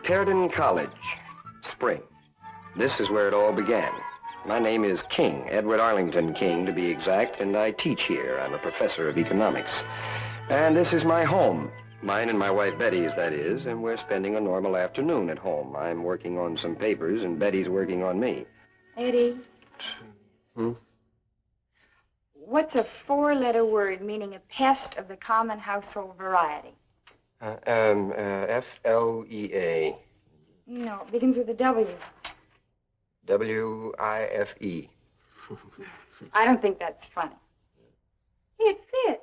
Perden College, spring. This is where it all began. My name is King, Edward Arlington King, to be exact, and I teach here. I'm a professor of economics. And this is my home. Mine and my wife Betty's, that is, and we're spending a normal afternoon at home. I'm working on some papers, and Betty's working on me. Eddie. Hmm? What's a four-letter word meaning a pest of the common household variety? F-L-E-A. No, it begins with a W. W-I-F-E. I don't think that's funny. It fits.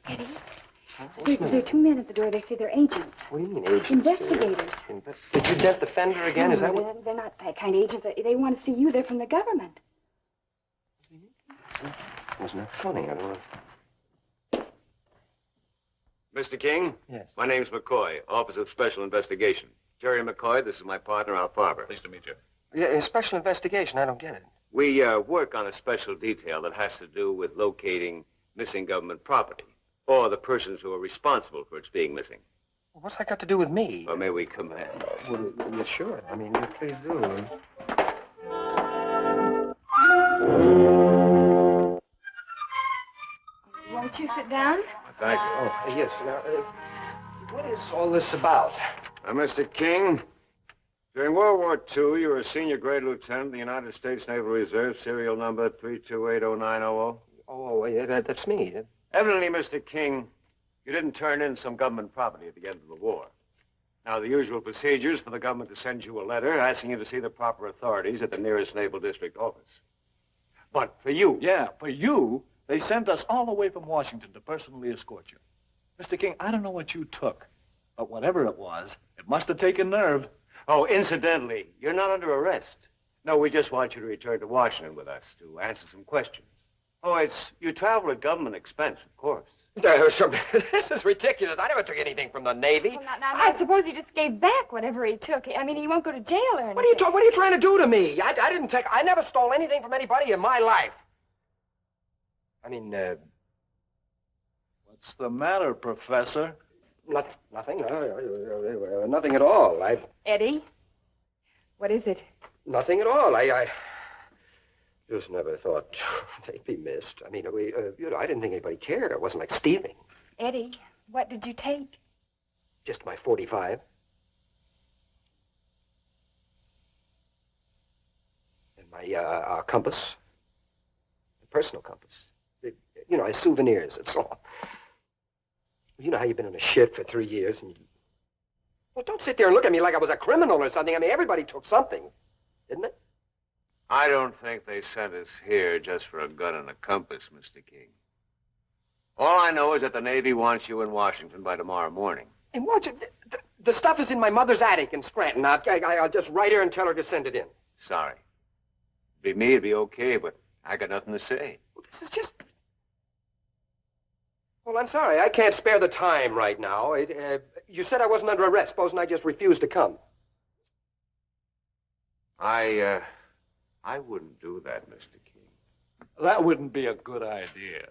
Eddie, there are two men at the door. They say they're agents. What do you mean agents? Investigators. Did you death defend her again? No, Is that no, what? they're not that kind of agents. They want to see you. They're from the government. Wasn't that funny? I don't know. Mr. King? Yes. My name's McCoy, Office of Special Investigation. Jerry McCoy, this is my partner, Al Farber. Pleased to meet you. Yeah, special investigation. I don't get it. We work on a special detail that has to do with locating missing government property, or the persons who are responsible for its being missing. Well, what's that got to do with me? Or may we come in? Well, yeah, sure. I mean, you please do. Won't you sit down? Thank you. Oh, yes. Now, what is all this about? Mr. King, during World War II, you were a senior grade lieutenant in the United States Naval Reserve, serial number 3280900. Oh, yeah, that's me. Evidently, Mr. King, you didn't turn in some government property at the end of the war. Now, the usual procedure is for the government to send you a letter asking you to see the proper authorities at the nearest Naval District office. But for you... Yeah, for you, they sent us all the way from Washington to personally escort you. Mr. King, I don't know what you took, but whatever it was, it must have taken nerve. Oh, incidentally, you're not under arrest. No, we just want you to return to Washington with us to answer some questions. Oh, you travel at government expense, of course. This is ridiculous. I never took anything from the Navy. Well, now, I suppose he just gave back whatever he took. I mean, he won't go to jail or anything. What are you trying to do to me? I never stole anything from anybody in my life. I mean, What's the matter, Professor? Nothing. Nothing at all. Eddie, what is it? Nothing at all. I just never thought they'd be missed. I mean, I didn't think anybody cared. It wasn't like stealing. Eddie, what did you take? Just my .45. And my compass. A personal compass. Souvenirs, that's all. You know how you've been on a ship for 3 years and Well, don't sit there and look at me like I was a criminal or something. I mean, everybody took something, didn't they? I don't think they sent us here just for a gun and a compass, Mr. King. All I know is that the Navy wants you in Washington by tomorrow morning. And watch it. The stuff is in my mother's attic in Scranton. I'll just write her and tell her to send it in. Sorry. Be me, it'd be okay, but I got nothing to say. Well, this is just... Well, I'm sorry. I can't spare the time right now. You said I wasn't under arrest. Supposing I just refused to come. I wouldn't do that, Mr. King. That wouldn't be a good idea.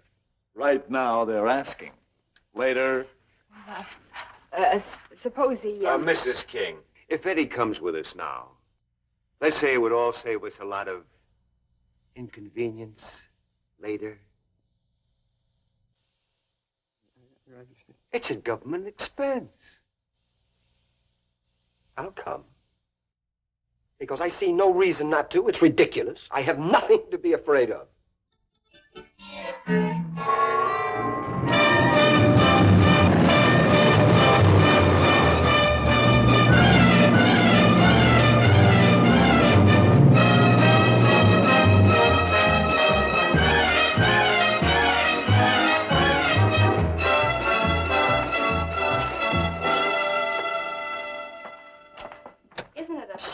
Right now, they're asking. Later... Suppose he... Mrs. King, if Eddie comes with us now, let's say it would all save us a lot of inconvenience later. It's a government expense. I'll come. Because I see no reason not to. It's ridiculous. I have nothing to be afraid of.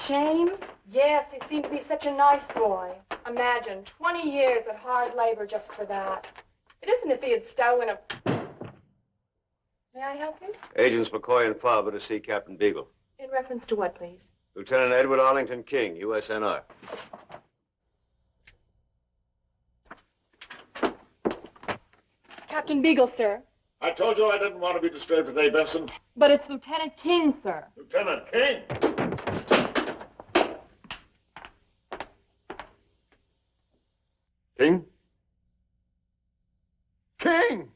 Shame? Yes, he seemed to be such a nice boy. Imagine, 20 years of hard labor just for that. It isn't as if he had stolen a... May I help you? Agents McCoy and Farber to see Captain Beagle. In reference to what, please? Lieutenant Edward Arlington King, USNR. Captain Beagle, sir. I told you I didn't want to be disturbed today, Benson. But it's Lieutenant King, sir. Lieutenant King! King? King!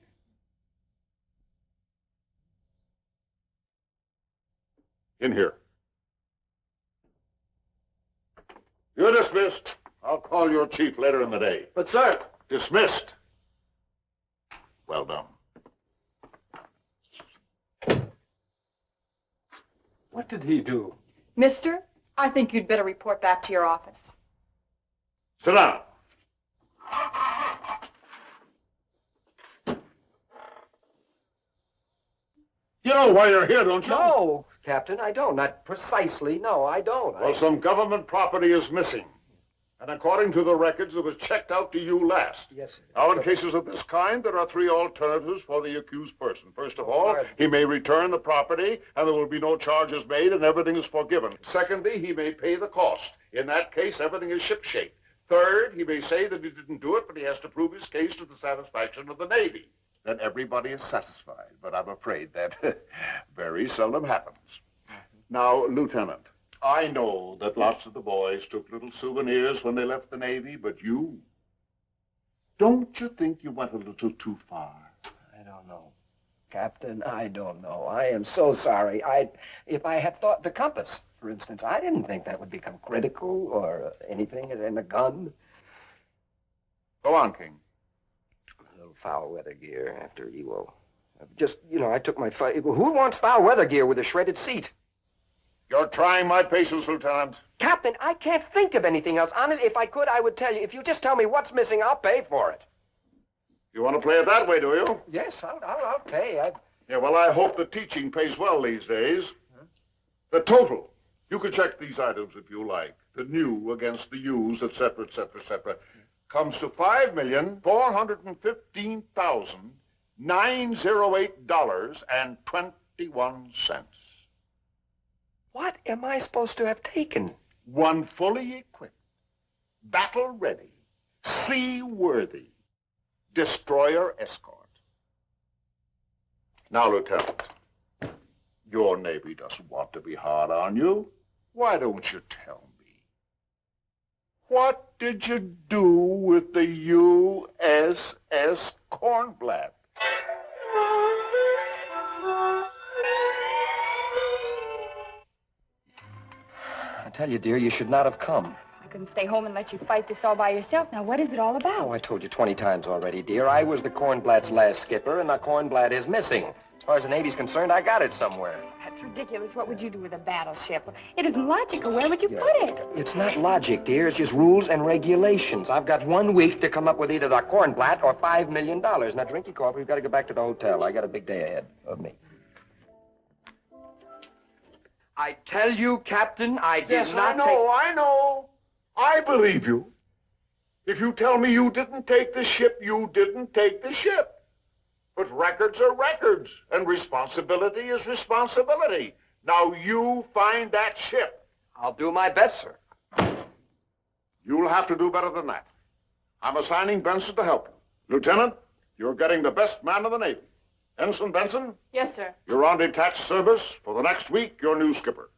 In here. You're dismissed. I'll call your chief later in the day. But, sir... Dismissed. Well done. What did he do? Mister, I think you'd better report back to your office. Sit down. You know why you're here, don't you? No, Captain, I don't. Not precisely. No, I don't. Well, some government property is missing. And according to the records, it was checked out to you last. Yes, sir. Now, in cases of this kind, there are three alternatives for the accused person. First of all, he may return the property, and there will be no charges made, and everything is forgiven. Secondly, he may pay the cost. In that case, everything is shipshape. Third, he may say that he didn't do it, but he has to prove his case to the satisfaction of the Navy. Then everybody is satisfied, but I'm afraid that very seldom happens. Now, Lieutenant, I know that lots of the boys took little souvenirs when they left the Navy, but you, don't you think you went a little too far? I don't know. Captain, I don't know. I am so sorry. If I had thought the compass, for instance, I didn't think that would become critical or anything in a gun. Go on, King. A little foul weather gear after Ewo. Just, I took my... Who wants foul weather gear with a shredded seat? You're trying my patience, Lieutenant. Captain, I can't think of anything else. Honest, if I could, I would tell you. If you just tell me what's missing, I'll pay for it. You want to play it that way, do you? Yes, I'll pay. Yeah, well, I hope the teaching pays well these days. Huh? The total. You can check these items if you like. The new against the used, et cetera, et cetera, et cetera. Comes to $5,415,908.21. What am I supposed to have taken? One fully equipped, battle-ready, sea-worthy destroyer escort. Now, Lieutenant, your Navy doesn't want to be hard on you. Why don't you tell me? What did you do with the USS Cornblatt? I tell you, dear, you should not have come. I couldn't stay home and let you fight this all by yourself. Now, what is it all about? Oh, I told you 20 times already, dear. I was the Cornblatt's last skipper, and the Cornblatt is missing. As far as the Navy's concerned, I got it somewhere. That's ridiculous. What would you do with a battleship? It isn't logical. Where would you put it? It's not logic, dear. It's just rules and regulations. I've got 1 week to come up with either the Cornblatt or $5 million. Now, drink your coffee. We've got to go back to the hotel. I got a big day ahead of me. I tell you, Captain, I did not take... I know. I believe you. If you tell me you didn't take the ship, you didn't take the ship. But records are records, and responsibility is responsibility. Now you find that ship. I'll do my best, sir. You'll have to do better than that. I'm assigning Benson to help you. Lieutenant, you're getting the best man in the Navy. Ensign Benson? Yes, sir. You're on detached service. For the next week, your new skipper.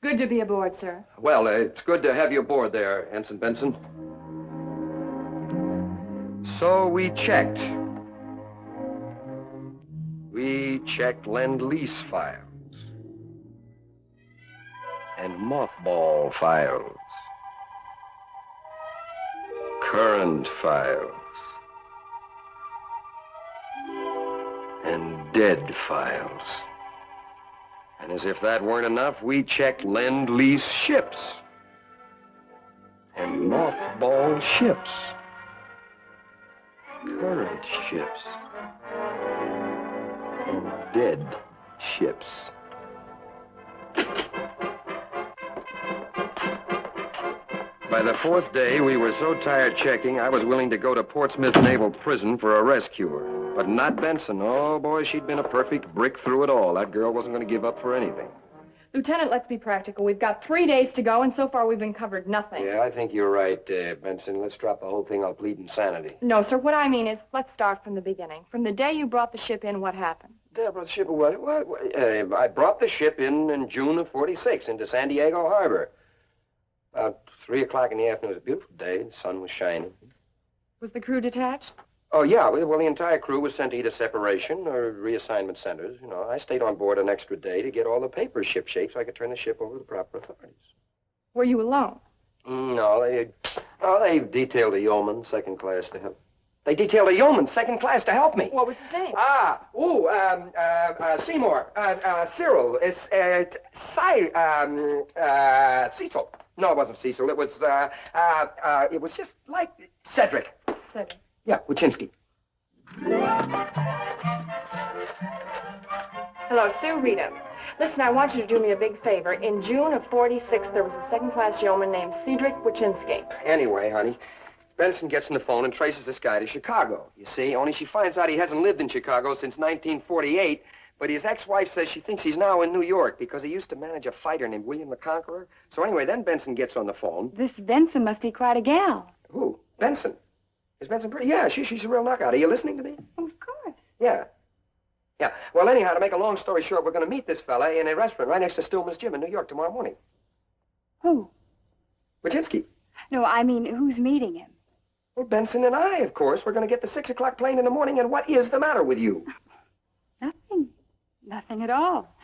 Good to be aboard, sir. Well, it's good to have you aboard there, Ensign Benson. So we checked. We checked Lend-Lease files. And mothball files. Current files. And dead files. And as if that weren't enough, we checked Lend-Lease ships. And mothball ships. Current ships. And dead ships. By the 4th day, we were so tired checking, I was willing to go to Portsmouth Naval Prison for a rescuer. But not Benson. Oh, boy, she'd been a perfect brick through it all. That girl wasn't going to give up for anything. Lieutenant, let's be practical. We've got 3 days to go, and so far we've been covered nothing. Yeah, I think you're right, Benson. Let's drop the whole thing. I'll plead insanity. No, sir, what I mean is, let's start from the beginning. From the day you brought the ship in, what happened? I brought the ship I brought the ship in June of 46 into San Diego Harbor. About 3 o'clock in the afternoon. It was a beautiful day. The sun was shining. Was the crew detached? Oh, yeah. Well, the entire crew was sent to either separation or reassignment centers. You know, I stayed on board an extra day to get all the papers shipshape so I could turn the ship over to the proper authorities. Were you alone? No, they detailed a yeoman, second class, to help. They detailed a yeoman, second class, to help me. What was his name? Seymour, Cyril, Cecil. No, it wasn't Cecil. It was just like Cedric. Cedric. Yeah, Wachinski. Hello, Sue Rita. Listen, I want you to do me a big favor. In June of 46, there was a second-class yeoman named Cedric Wachinski. Anyway, honey, Benson gets on the phone and traces this guy to Chicago. You see, only she finds out he hasn't lived in Chicago since 1948, but his ex-wife says she thinks he's now in New York because he used to manage a fighter named William the Conqueror. So anyway, then Benson gets on the phone. This Benson must be quite a gal. Who? Benson. Is Benson pretty? Yeah, she's a real knockout. Are you listening to me? Of course. Yeah. Yeah. Well, anyhow, to make a long story short, we're going to meet this fella in a restaurant right next to Stillman's Gym in New York tomorrow morning. Who? Wachinski. No, I mean, who's meeting him? Well, Benson and I, of course. We're going to get the 6 o'clock plane in the morning, and what is the matter with you? Nothing. Nothing at all.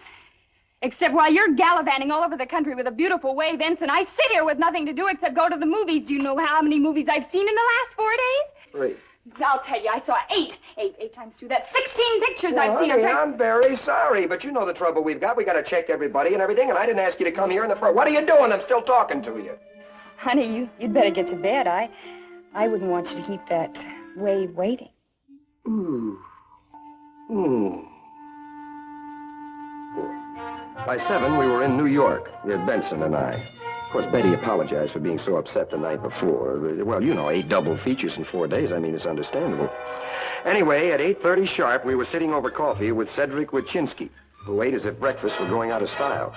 Except while you're gallivanting all over the country with a beautiful wave, Benson, I sit here with nothing to do except go to the movies. Do you know how many movies I've seen in the last 4 days? 3. I'll tell you, I saw 8. 8 times 2. That's 16 pictures I've seen. Honey, I'm very sorry, but you know the trouble we've got. We got to check everybody and everything, and I didn't ask you to come here in the front. What are you doing? I'm still talking to you. Honey, you'd better get to bed. I wouldn't want you to keep that wave waiting. Ooh. Ooh. By 7, we were in New York, Benson and I. Of course, Betty apologized for being so upset the night before. Well, you know, 8 double features in 4 days. I mean, it's understandable. Anyway, at 8:30 sharp, we were sitting over coffee with Cedric Wachinski, who ate as if breakfast were going out of style.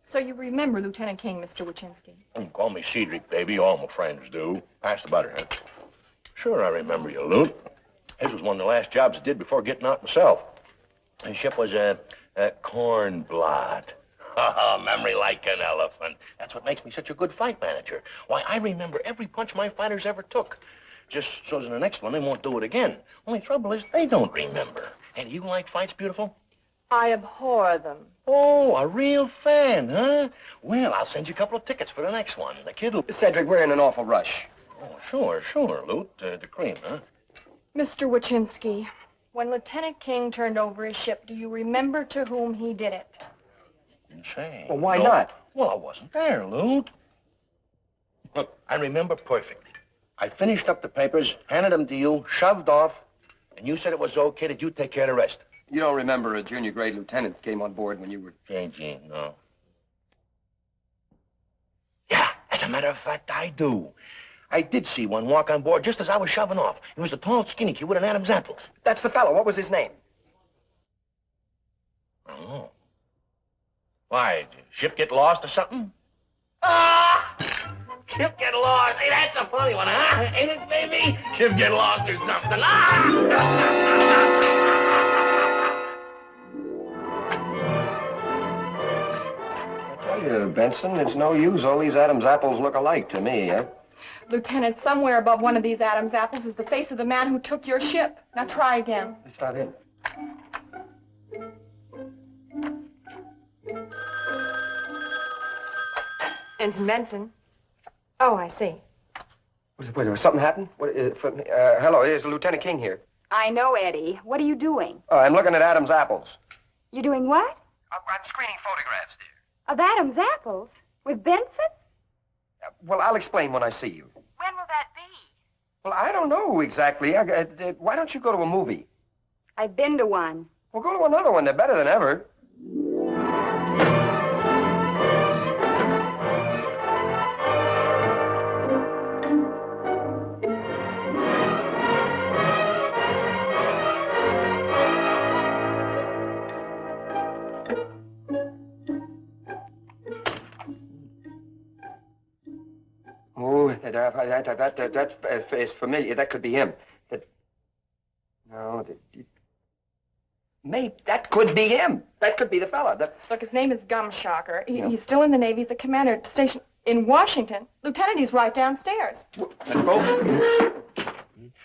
So you remember Lieutenant King, Mr. Wachinski? Call me Cedric, baby. All my friends do. Pass the butter, huh? Sure, I remember you, Lute. This was one of the last jobs I did before getting out myself. The ship was a Cornblad. Memory like an elephant. That's what makes me such a good fight manager. Why, I remember every punch my fighters ever took. Just so in the next one, they won't do it again. Only trouble is, they don't remember. Hey, do you like fights, beautiful? I abhor them. Oh, a real fan, huh? Well, I'll send you a couple of tickets for the next one. The kid will... Cedric, we're in an awful rush. Oh, sure, Lute. The cream, huh? Mr. Wachinski, when Lieutenant King turned over his ship, do you remember to whom he did it? Say. Well, why not? Well, I wasn't there, Lute. Look, I remember perfectly. I finished up the papers, handed them to you, shoved off, and you said it was okay that you take care of the rest. You don't remember a junior grade lieutenant came on board when you were... Gene, no. Yeah, as a matter of fact, I do. I did see one walk on board just as I was shoving off. He was the tall, skinny kid with an Adam's apple. That's the fellow. What was his name? I don't know. Why, did the ship get lost or something? Ah! Ship get lost. Hey, that's a funny one, huh? Ain't it, baby? Ship get lost or something. Ah! I tell you, Benson, it's no use. All these Adam's apples look alike to me, eh? Lieutenant, somewhere above one of these Adam's apples is the face of the man who took your ship. Now try again. It's not him. Ensign Benson. Oh, I see. Wait, something happened? Hello, it's Lieutenant King here. I know, Eddie. What are you doing? Oh, I'm looking at Adam's apples. You doing what? I'm screening photographs, dear. Of Adam's apples? With Benson? Well, I'll explain when I see you. When will that be? Well, I don't know exactly. Why don't you go to a movie? I've been to one. Well, go to another one. They're better than ever. That is familiar. That could be him. Maybe that could be him. That could be the fella. Look, his name is Gumshocker. He's still in the Navy. He's a commander at station in Washington. Lieutenant, he's right downstairs. Let's go.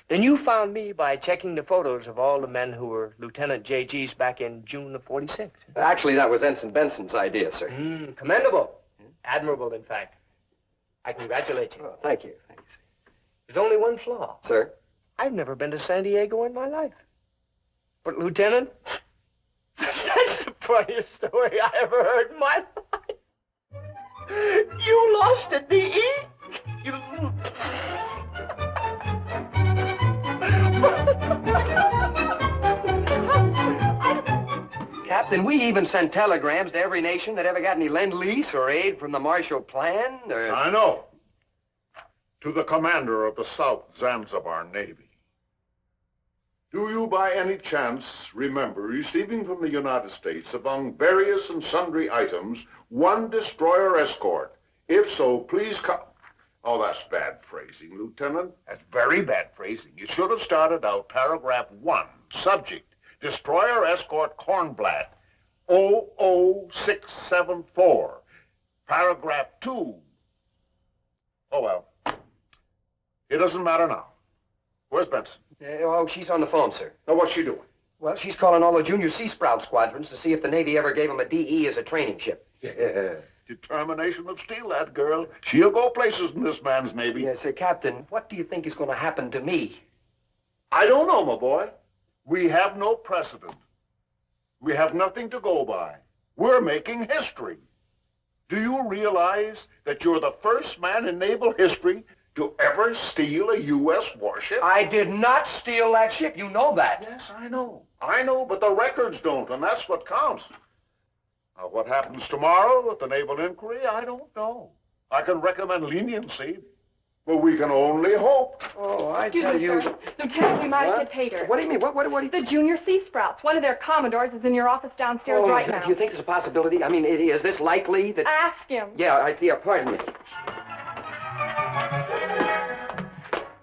Then you found me by checking the photos of all the men who were Lieutenant JGs back in June of 46. Actually, that was Ensign Benson's idea, sir. Commendable. Admirable, in fact. I congratulate you. Oh, thank you. Thanks. There's only one flaw. Sir? I've never been to San Diego in my life. But, Lieutenant, that's the funniest story I ever heard in my life. You lost a DE? Captain, we even sent telegrams to every nation that ever got any lend-lease or aid from the Marshall Plan. I know. To the commander of the South Zanzibar Navy. Do you by any chance remember receiving from the United States, among various and sundry items, one destroyer escort? If so, please come. Oh, that's bad phrasing, Lieutenant. That's very bad phrasing. You should have started out paragraph 1, subject, destroyer escort Kornblatt, 00674. Paragraph 2. Oh, well. It doesn't matter now. Where's Benson? She's on the phone, sir. Now, what's she doing? Well, she's calling all the junior Sea Sprout squadrons to see if the Navy ever gave them a DE as a training ship. Yeah. Determination of steel, that girl. She'll go places in this man's Navy. Yes, sir. Captain, what do you think is going to happen to me? I don't know, my boy. We have no precedent. We have nothing to go by. We're making history. Do you realize that you're the first man in naval history to ever steal a U.S. warship? I did not steal that ship. You know that. Yes, I know. I know, but the records don't, and that's what counts. Now, what happens tomorrow at the naval inquiry, I don't know. I can recommend leniency, but we can only hope. Oh, I Excuse tell me, you. sir. Lieutenant, we might What? have hit pay dirt. What do you mean? What do you... The junior Sea Sprouts. One of their commodores is in your office downstairs right now. Do you think there's a possibility? I mean, is this likely that... Ask him. Yeah, pardon me.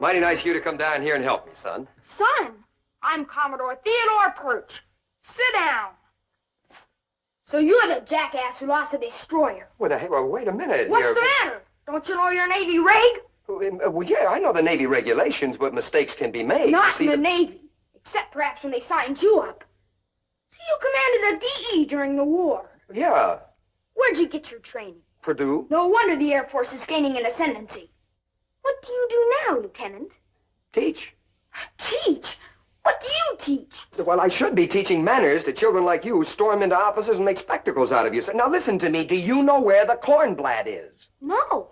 Mighty nice of you to come down here and help me, son. Son, I'm Commodore Theodore Perch. Sit down. So you're the jackass who lost a destroyer. Well, wait a minute. What's the matter? Don't you know your Navy reg? Well, yeah, I know the Navy regulations, but mistakes can be made. Not in the Navy, except perhaps when they signed you up. See, you commanded a DE during the war. Yeah, Where'd you get your training? Purdue. No wonder the Air Force is gaining an ascendancy. What do you do now, Lieutenant? Teach. Teach? What do you teach? Well, I should be teaching manners to children like you who storm into offices and make spectacles out of you. So, now, listen to me. Do you know where the Kornblatt is? No.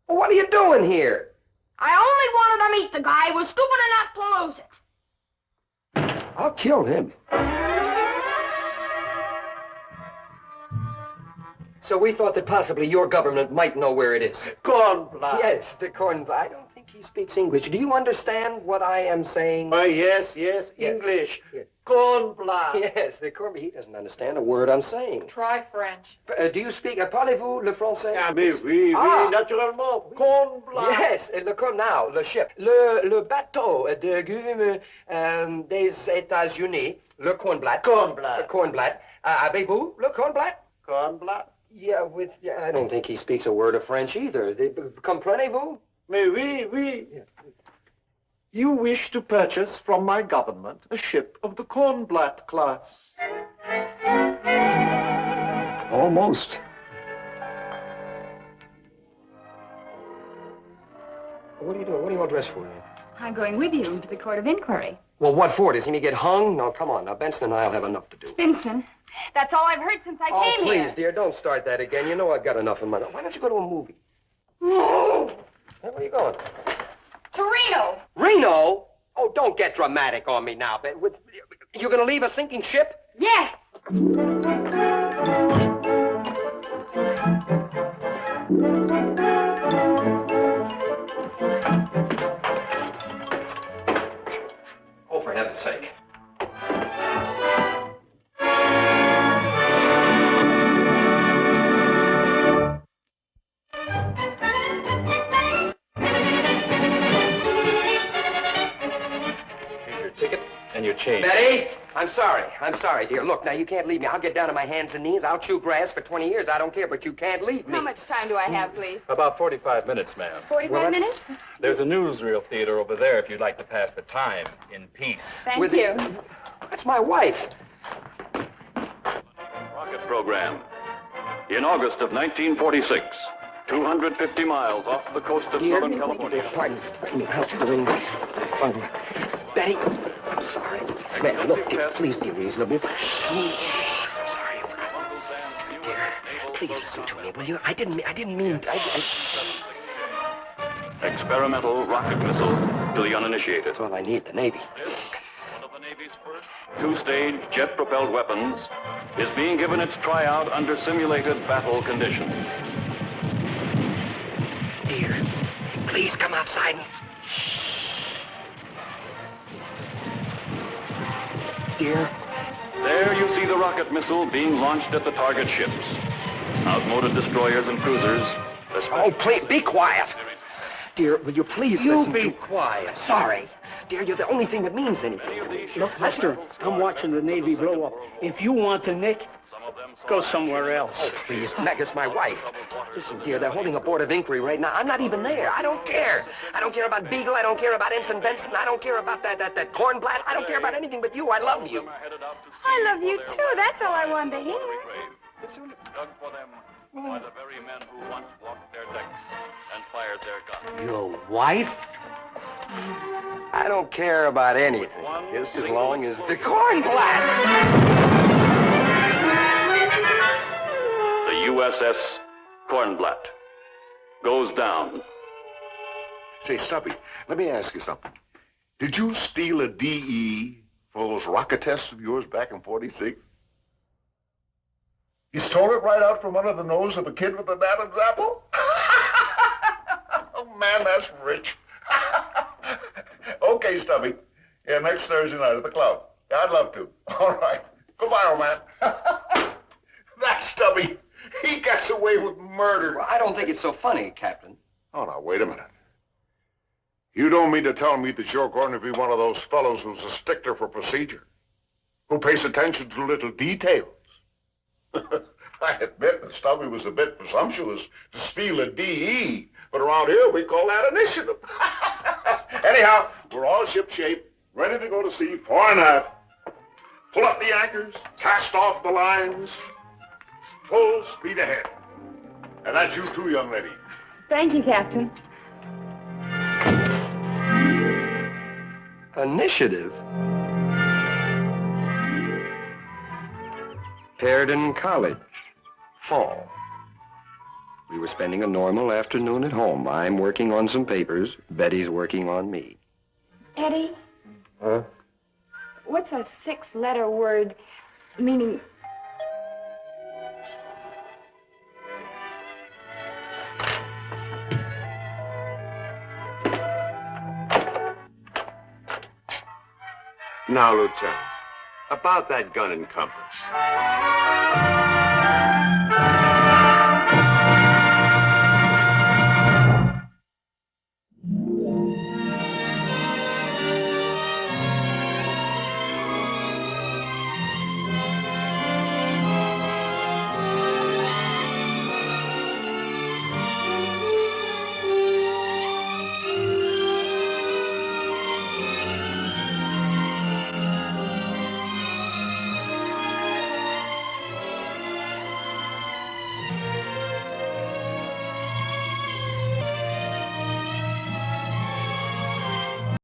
Well, what are you doing here? I only wanted to meet the guy who was stupid enough to lose it. I'll kill him. So we thought that possibly your government might know where it is. Kornblatt. Yes, the Kornblatt. I don't think he speaks English. Do you understand what I am saying? Yes, English. Yes. Kornblatt. Yes, the Kornblatt. He doesn't understand a word I'm saying. Try French. Do you speak, parlez-vous le français? Ah, mais oui, Ah. naturellement. Kornblatt. Yes, now, le ship. Le bateau de guillemets des États-Unis, le Kornblatt. Kornblatt. Kornblatt. Avez-vous le Kornblatt? Kornblatt. Yeah, I don't think he speaks a word of French either. Comprenez-vous? Mais oui. You wish to purchase from my government a ship of the Kornblatt class. Almost. What are you doing? What do you want dressed for? I'm going with you to the Court of Inquiry. Well, what for? Does he get hung? No, come on. Now, Benson and I'll have enough to do. Vincent, that's all I've heard since I Oh, came please, here. dear, don't start that again. You know I've got enough of money. Why don't you go to a movie? Where are you going? To Reno. Reno? Oh, don't get dramatic on me now. You're going to leave a sinking ship? Yes. Oh, for heaven's sake. I'm sorry, dear. Look, now, you can't leave me. I'll get down on my hands and knees. I'll chew grass for 20 years. I don't care, but you can't leave me. How much time do I have, please? About 45 minutes, ma'am. 45 minutes? There's a newsreel theater over there if you'd like to pass the time in peace. Thank you. That's my wife. Rocket program. In August of 1946, 250 miles off the coast of Southern California. Pardon me. Pardon. Betty, I'm sorry. Man, look, dear, please be reasonable. Sorry, I forgot. Dear, please listen to me, will you? I didn't mean... Experimental rocket missile to the uninitiated. That's all I need, the Navy. One of the Navy's first two-stage jet-propelled weapons is being given its tryout under simulated battle conditions. Dear, please come outside and... Dear. There you see the rocket missile being launched at the target ships. Outmoded destroyers and cruisers. Oh, please, be quiet. Dear, will you please listen be quiet. Sorry. Dear, you're the only thing that means anything to me. Look, Lester, I'm watching the Navy blow up. If you want to nick, go somewhere else. Oh, please, Meg's my wife. Listen, dear, they're holding a board of inquiry right now. I'm not even there. I don't care. I don't care about Beagle. I don't care about Ensign Benson. I don't care about that Cornblatt. I don't care about anything but you. I love you. I love you, too. That's all I wanted to hear. Dug for them by the very men who once walked their decks and fired their guns. Your wife? I don't care about anything, just as long as the Cornblatt. The USS Cornblatt goes down. Say, Stubby, let me ask you something. Did you steal a DE for those rocket tests of yours back in 46? You stole it right out from under the nose of a kid with an Adam's apple? Oh, man, that's rich. Okay, Stubby. Yeah, next Thursday night at the club. Yeah, I'd love to. All right. Goodbye, old man. That Stubby, he gets away with murder. Well, I don't think it's so funny, Captain. Oh, now, wait a minute. You don't mean to tell me that you're going to be one of those fellows who's a stickler for procedure, who pays attention to little details? I admit that Stubby was a bit presumptuous to steal a DE, but around here we call that initiative. Anyhow, we're all shipshape, ready to go to sea, fore and aft. Pull up the anchors, cast off the lines, full speed ahead. And that's you too, young lady. Thank you, Captain. Initiative? Perden College, fall. We were spending a normal afternoon at home. I'm working on some papers. Betty's working on me. Eddie? Huh? What's a 6-letter word meaning... Now, Lieutenant, about that gun and compass.